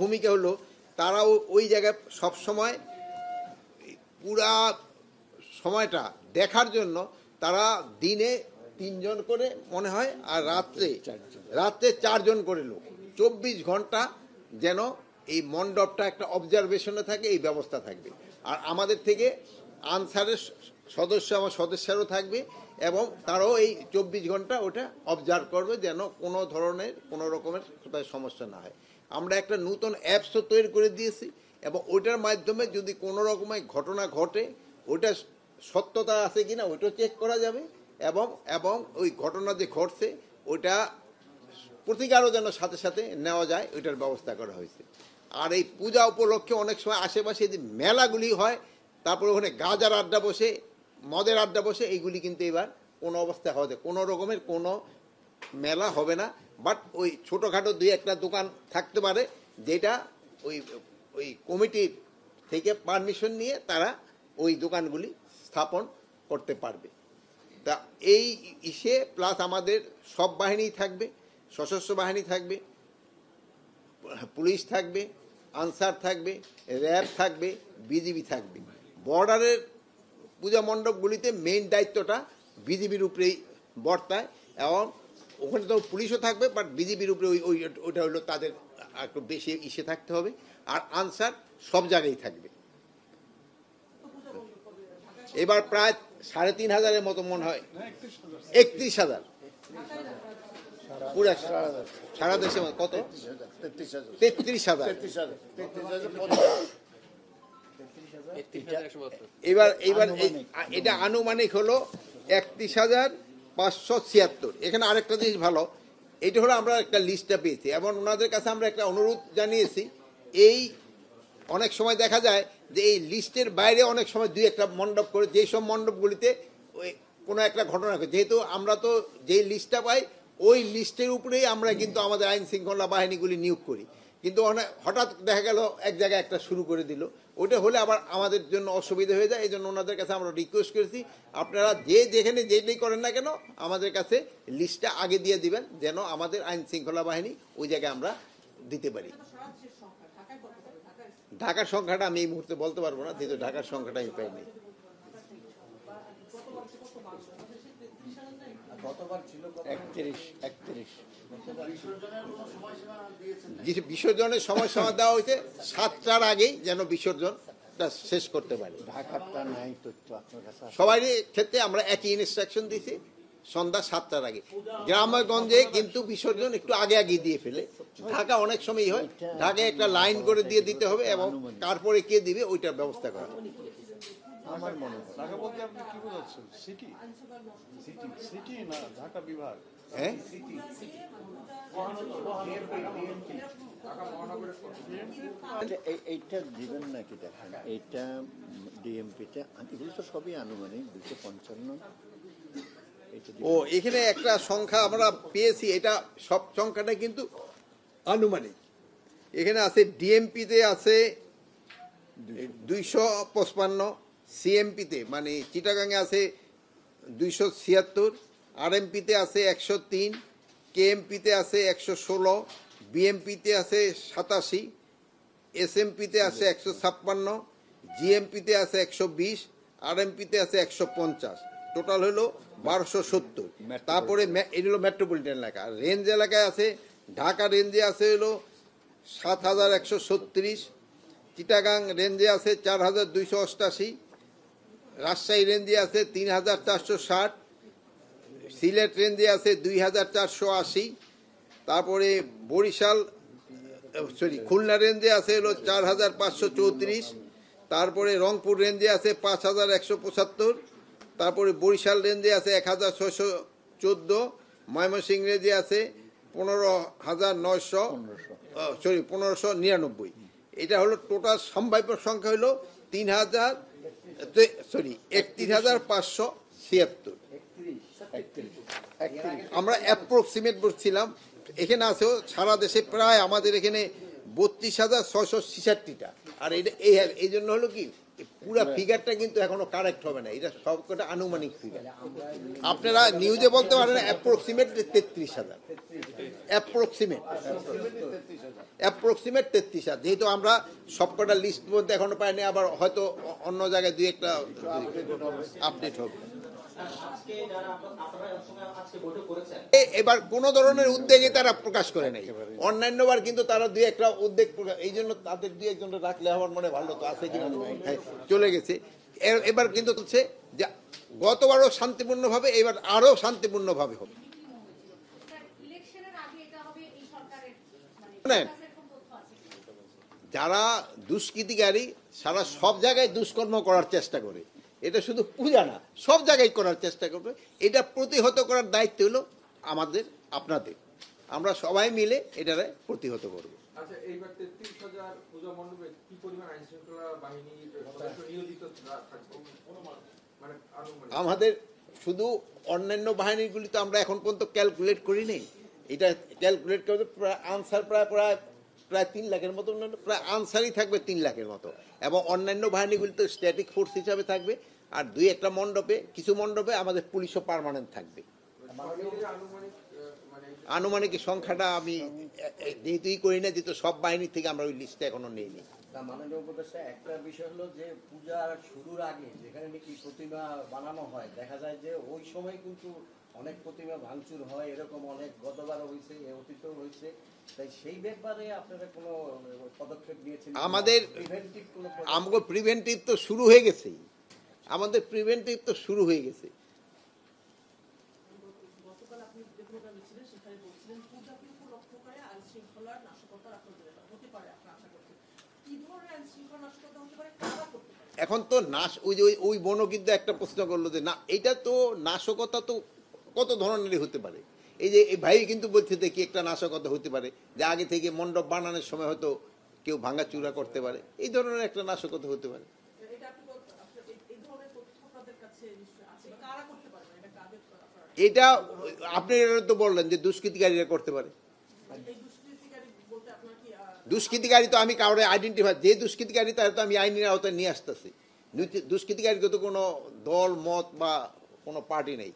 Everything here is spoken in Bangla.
ভূমিকা হলো তারাও ওই জায়গায় সব সময় পুরা সময়টা দেখার জন্য তারা দিনে 3 জন করে মনে হয় আর রাত্রে 4 জন করে লোক 24 ঘন্টা যেন এই মণ্ডপটা একটা অবজারভেশনে থাকে, এই ব্যবস্থা থাকবে। আর আমাদের থেকে আনসারের আমার সদস্যরাও থাকবে এবং তারাও এই 24 ঘন্টা ওটা অবজার্ভ করবে যেন কোনো রকমের সমস্যা না হয়। আমরা একটা নতুন অ্যাপসও তৈরি করে দিয়েছি এবং ওইটার মাধ্যমে যদি কোনো রকমের ঘটনা ঘটে ওইটা সত্যতা আছে কিনা ওইটাও চেক করা যাবে এবং ওই ঘটনা যে ঘটছে ওইটা প্রতিকারও যেন সাথে সাথে নেওয়া যায় ওইটার ব্যবস্থা করা হয়েছে। আর এই পূজা উপলক্ষে অনেক সময় আশেপাশে যে মেলাগুলি হয়, তারপরে ওখানে গাজার আড্ডা বসে, মদের আড্ডা বসে, এইগুলি কিন্তু এবার কোনো অবস্থায় হবে কোনো রকমের কোনো মেলা হবে না। বাট ওই ছোটোখাটো 2-1টা দোকান থাকতে পারে যেটা ওই কমিটির থেকে পারমিশন নিয়ে তারা ওই দোকানগুলি স্থাপন করতে পারবে। তা এই ইসে প্লাস আমাদের সব বাহিনী থাকবে, সশস্ত্র বাহিনী থাকবে, পুলিশ থাকবে, আনসার থাকবে, র্যাব থাকবে, বিজিবি থাকবে। বর্ডারের পূজা মণ্ডপগুলিতে মেইন দায়িত্বটা বিজিবির উপরেই বর্তায় এবং ওখানে তো পুলিশও থাকবে, বাট বিজিবির উপরে ওইটা হলো তাদের একটু বেশি ইসে থাকতে হবে। আর আনসার সব জায়গায় থাকবে। এবার প্রায় 3,500-এর মতো মনে হয়, 31,000 পুরা সারা দেশে কত 33,000। এবার এটা আনুমানিক হলো 31,576। এখানে আরেকটা জিনিস ভালো, এটা হলো আমরা একটা লিস্টটা পেয়েছি এবং ওনাদের কাছে আমরা একটা অনুরোধ জানিয়েছি। এই অনেক সময় দেখা যায় যে এই লিস্টের বাইরে অনেক সময় 2-1টা মণ্ডপ করে, যেই সব মণ্ডপগুলিতে ওই কোনো একটা ঘটনা ঘটে, যেহেতু আমরা তো যেই লিস্টটা পাই ওই লিস্টের উপরেই আমরা কিন্তু আমাদের আইন শৃঙ্খলা বাহিনীগুলি নিয়োগ করি, কিন্তু হঠাৎ দেখা গেল এক জায়গায় একটা শুরু করে দিল, ওটা হলে আবার আমাদের জন্য অসুবিধা হয়ে যায়। এই জন্য ওনাদের কাছে আমরা রিকোয়েস্ট করেছি আপনারা যেখানে যেটাই করেন না কেন আমাদের কাছে লিস্টটা আগে দিয়ে দিবেন যেন আমাদের আইন শৃঙ্খলা বাহিনী ওই জায়গায় আমরা দিতে পারি। ঢাকার সংখ্যাটা আমি এই মুহূর্তে বলতে পারবো না, যেহেতু ঢাকার সংখ্যাটা আমি পাইনি। বিসর্জনের সময়সীমা দেওয়া হয়েছে 7টার আগেই যেন বিসর্জনটা শেষ করতে পারি। সবাই ক্ষেত্রে আমরা একই ইনস্ট্রাকশন দিয়েছি, সন্ধ্যা 7টার আগে। গ্রামগঞ্জে কিন্তু বিসর্জন একটু আগে দিয়ে ফেলে, ঢাকা অনেক সময় হয়, ঢাকায় একটা লাইন করে দিয়ে দিতে হবে এবং তারপরে কে দিবে ওইটার ব্যবস্থা করা। আমার মনে হয় ঢাকা বলতে আপনি কি বোঝাচ্ছেন? সিটি সিটি না ঢাকা বিভাগ? হ্যাঁ, এইটা দিবেন নাকি? দেখেন এইটা ডিএমপিটা এগুলো তো সবই আনুমানিক 255। ও এখানে একটা সংখ্যা আমরা পেয়েছি, এটা সব সংখ্যাটা কিন্তু আনুমানিক। এখানে আছে ডিএমপিতে আছে 255, সিএমপিতে মানে চিটাগাংয়ে আছে 276, আরএমপিতে আছে 103, কেএমপিতে আছে 116, বিএমপিতে আছে 87, এসএমপিতে আছে 156, জিএমপিতে আছে 120, আরএমপিতে আছে 150। টোটাল হলো 1270। তারপরে এটা হলো মেট্রোপলিটন এলাকা। রেঞ্জ এলাকায় আছে ঢাকা রেঞ্জে আছে হলো 7,136, চিটাগাং রেঞ্জে আছে 4,288, রাজশাহী রেঞ্জে আছে 3,460, সিলেট রেঞ্জে আছে 2,480, তারপরে খুলনা রেঞ্জে আছে হলো 4,534, তারপরে রংপুর রেঞ্জে আছে 5,175, তারপরে বরিশাল রেঞ্জে আছে 1,614, ময়মনসিংহ রেঞ্জে আছে 15,999। এটা হলো টোটাল সম্ভাব্য সংখ্যা হলো 31,576। আমরা অ্যাপ্রক্সিমেট বলছিলাম। এখানে আছে সারা দেশে প্রায় আমাদের এখানে 32,666টা। আর এই জন্য হলো কি পুরা ফিগারটা কিন্তু এখনো কারেক্ট হবে না, এটা সবকটা আনুমানিক ফিগার। আপনারা নিউজে বলতে পারেন অ্যাপ্রক্সিমেট 33,000। অ্যাপ্রক্সিমেট 33,000, যেহেতু আমরা সবকটা লিস্ট বলতে এখনো পাইনি, আবার হয়তো অন্য জায়গায় দুই একটা আপডেট হবে। এবার কোন ধরনের উদ্বেগে তারা প্রকাশ করে নাই, অন্যান্যবার কিন্তু তারা দুই একটা উদ্বেগ প্রকাশ, এই জন্য তাদের দুই একজন রাখলে আমার মনে ভালো তো আছে কিনা, চলে গেছে। এবার কিন্তু হচ্ছে যে গতবারও শান্তিপূর্ণভাবে, এবার আরো শান্তিপূর্ণভাবে হবে। যারা দুষ্কৃতিকারী সারা সব জায়গায় দুষ্কর্ম করার চেষ্টা করে, এটা শুধু পূজা না, সব জায়গায় করার চেষ্টা করবে, এটা প্রতিহত করার দায়িত্ব হলো আমাদের, আপনাদের। আমরা সবাই মিলে এটারে প্রতিহত করব। আচ্ছা, এইবার 33,000 পূজা মণ্ডপে কি পরিমাণ আইন শৃঙ্খলা বাহিনীর সদস্য নিয়োজিত থাকবে? মানে আনুমানিক আমাদের শুধু অন্যান্য বাহিনীগুলি তো আমরা এখন পর্যন্ত ক্যালকুলেট করি নেই, এটা ক্যালকুলেট করতে প্রায় আনসার প্রায় 3 লাখের মতো, প্রায় আনসারই থাকবে 3 লাখের মতো, এবং অন্যান্য বাহিনীগুলি তো স্ট্যাটিক ফোর্স হিসাবে থাকবে। আর দুই একটা মণ্ডপে, কিছু মণ্ডপে আমাদের পুলিশও পার্মানেন্ট থাকবে। আনুমানিক সংখ্যাটা আমি যেহেতুই করি না, যেহেতু সব বাহিনী থেকে আমরা ওই লিস্টটা এখনো নিইনি। মাননীয় উপদেষ্টা, একটা বিষয় হলো যে পূজা শুরুর আগে যেখানে নাকি প্রতিমা বানানো হয়, দেখা যায় যে ওই সময় কিন্তু অনেক প্রতিমা ভাঙচুর হয়, এরকম অনেক গতবারও হয়েছে, অতীতেও হয়েছে। তাই সেই ব্যাপারে আপনারা কোনো পদক্ষেপ নিয়েছেন? আমাদের প্রিভেন্টিভ তো শুরু হয়ে গেছে, আমাদের প্রিভেন্টিভ তো শুরু হয়ে গেছে। এখন তো নাশ, ওই যে ওই বোনও কিন্তু একটা প্রশ্ন করলো যে না, এটা তো নাশকতা তো কত ধরনেরই হতে পারে। এই যে এই ভাই কিন্তু বলছে দেখি একটা নাশকতা হতে পারে, যে আগে থেকে মণ্ডপ বানানোর সময় হয়তো কেউ ভাঙাচুরা করতে পারে, এই ধরনের একটা নাশকতা হতে পারে। এটা আপনি তো বললেন যে দুষ্কৃতিকারীরা করতে পারে। দুষ্কৃতিকারী তো আমি কাউরে আইডেন্টিফাই, যে দুষ্কৃতিকারী তার তো আমি আইনের আওতায় নিয়ে আসতেছি। দুষ্কৃতিকারীকে তো কোনো দল মত বা কোনো পার্টি নেই।